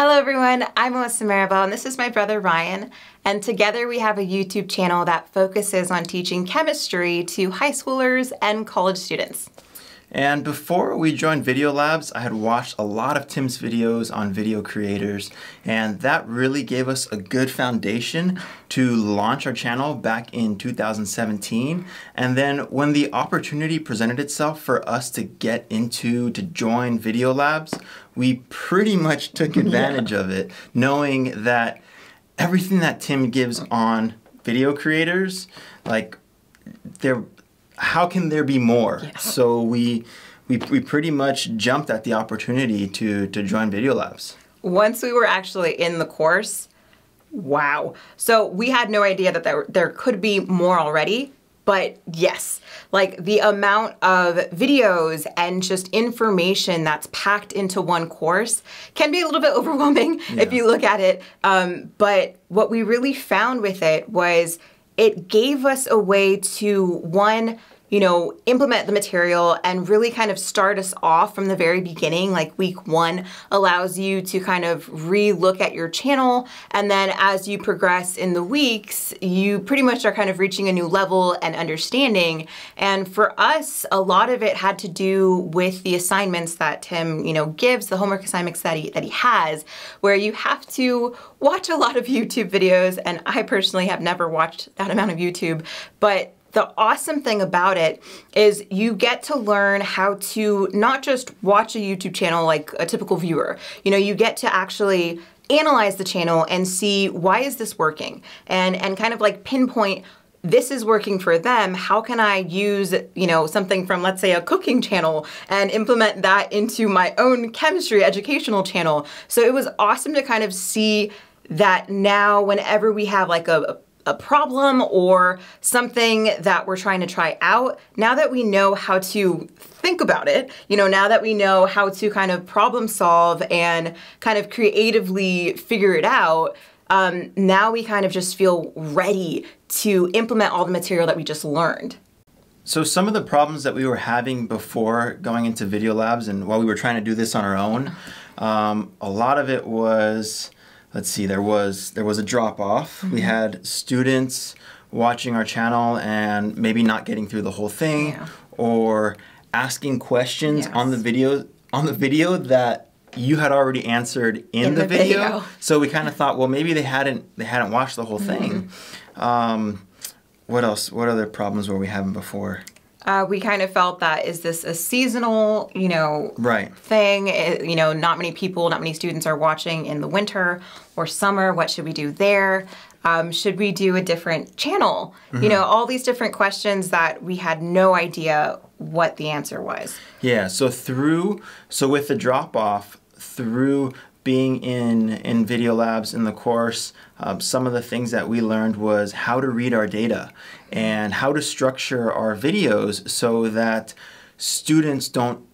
Hello everyone, I'm Melissa Maribel and this is my brother Ryan, and together we have a YouTube channel that focuses on teaching chemistry to high schoolers and college students. And before we joined Video Labs, I had watched a lot of Tim's videos on video creators, and that really gave us a good foundation to launch our channel back in 2017. And then when the opportunity presented itself for us to join Video Labs, we pretty much took advantage of it, knowing that everything that Tim gives on video creators, how can there be more? Yeah. So we pretty much jumped at the opportunity to join Video Labs. Once we were actually in the course, wow. So we had no idea that there could be more already, but yes, like the amount of videos and just information that's packed into one course can be a little bit overwhelming if you look at it. But what we really found with it was it gave us a way to, implement the material and really kind of start us off from the very beginning. Like week one allows you to kind of re-look at your channel, and then as you progress in the weeks, you pretty much are kind of reaching a new level and understanding. And for us, a lot of it had to do with the assignments that Tim, gives, the homework assignments that he has, where you have to watch a lot of YouTube videos, and I personally have never watched that amount of YouTube, but the awesome thing about it is you get to learn how to not just watch a YouTube channel like a typical viewer. You get to actually analyze the channel and see, why is this working? And kind of like pinpoint, this is working for them. How can I use, something from, let's say, a cooking channel and implement that into my own chemistry educational channel? So it was awesome to kind of see that now whenever we have like a problem or something that we're trying to try out, now that we know how to think about it, now that we know how to kind of problem solve and kind of creatively figure it out, now we kind of just feel ready to implement all the material that we just learned. So some of the problems that we were having before going into Video Labs and while we were trying to do this on our own, a lot of it was, let's see, there was a drop-off. We had students watching our channel and maybe not getting through the whole thing, or asking questions on the video that you had already answered in the video. So we kind of thought, well, maybe they hadn't watched the whole thing. What else? What other problems were we having before? We kind of felt that, is this a seasonal, thing? Not many students are watching in the winter or summer. What should we do there? Should we do a different channel? All these different questions that we had no idea what the answer was. Yeah, so with the drop-off, through being in Video Labs in the course, some of the things that we learned was how to read our data and how to structure our videos so that students don't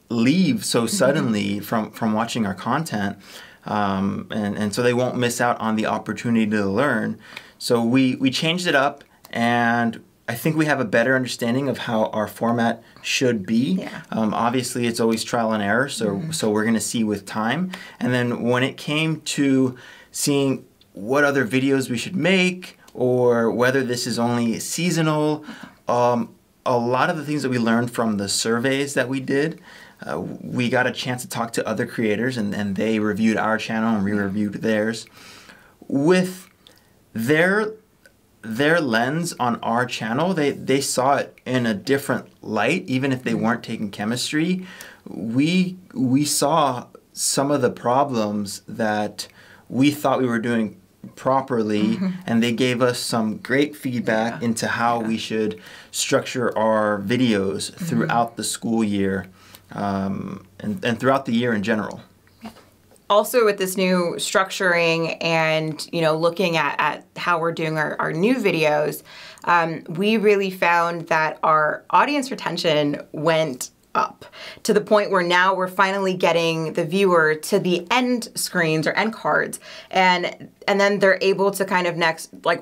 leave so suddenly from watching our content, and so they won't miss out on the opportunity to learn. So we changed it up, and I think we have a better understanding of how our format should be. Obviously, it's always trial and error, so we're going to see with time. And then when it came to seeing what other videos we should make, or whether this is only seasonal, a lot of the things that we learned from the surveys that we did, we got a chance to talk to other creators, and they reviewed our channel and we reviewed theirs. With their lens on our channel, they saw it in a different light. Even if they weren't taking chemistry, we saw some of the problems that we thought we were doing properly, and they gave us some great feedback into how we should structure our videos throughout the school year, and throughout the year in general. Also, with this new structuring and, looking at how we're doing our new videos, we really found that our audience retention went up to the point where now we're finally getting the viewer to the end screens or end cards, and then they're able to kind of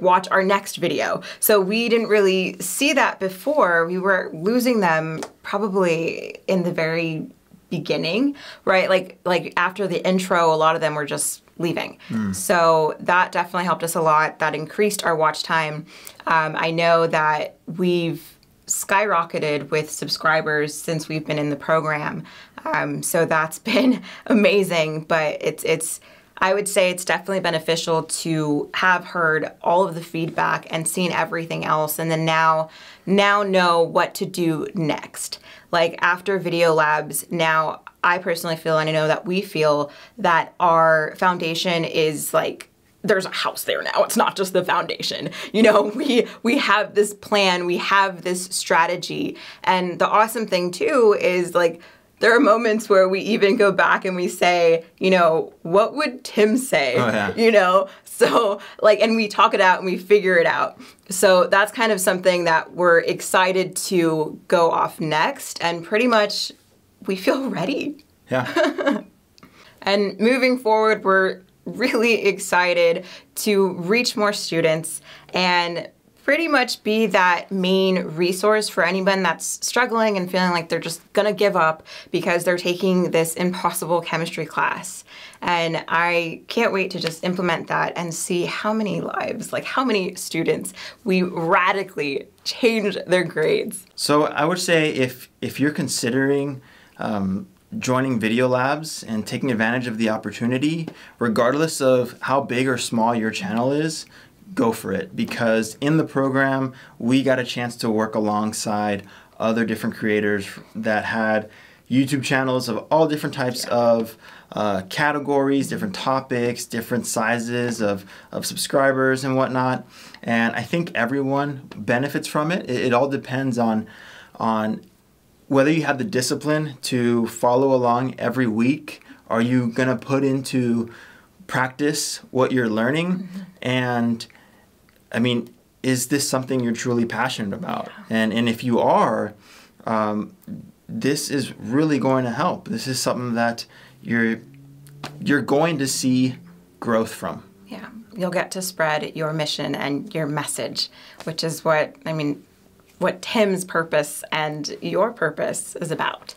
watch our next video. So we didn't really see that before. We were losing them probably in the very beginning, right? Like after the intro, a lot of them were just leaving. So that definitely helped us a lot. That increased our watch time. I know that we've skyrocketed with subscribers since we've been in the program. So that's been amazing, but it's I would say it's definitely beneficial to have heard all of the feedback and seen everything else, and then now know what to do next. Like after Video Labs, now I personally feel, and I know that we feel, that our foundation is like, there's a house there now. It's not just the foundation. You know, we have this plan, we have this strategy. And the awesome thing too is like, there are moments where we even go back and we say, you know, what would Tim say? Oh, yeah. You know, so like, and we talk it out and we figure it out. So that's kind of something that we're excited to go off next, and pretty much we feel ready. Yeah. And moving forward, we're really excited to reach more students and pretty much be that main resource for anyone that's struggling and feeling like they're just gonna give up because they're taking this impossible chemistry class. And I can't wait to just implement that and see how many lives, like how many students we radically change their grades. So I would say if you're considering joining Video Labs and taking advantage of the opportunity, regardless of how big or small your channel is, go for it, because in the program we got a chance to work alongside other different creators that had YouTube channels of all different types of categories, different topics, different sizes of subscribers and whatnot. And I think everyone benefits from it. It all depends on whether you have the discipline to follow along every week. Are you gonna put into practice what you're learning? And I mean, is this something you're truly passionate about? And if you are, this is really going to help. This is something that you're going to see growth from. Yeah, you'll get to spread your mission and your message, which is what Tim's purpose and your purpose is about.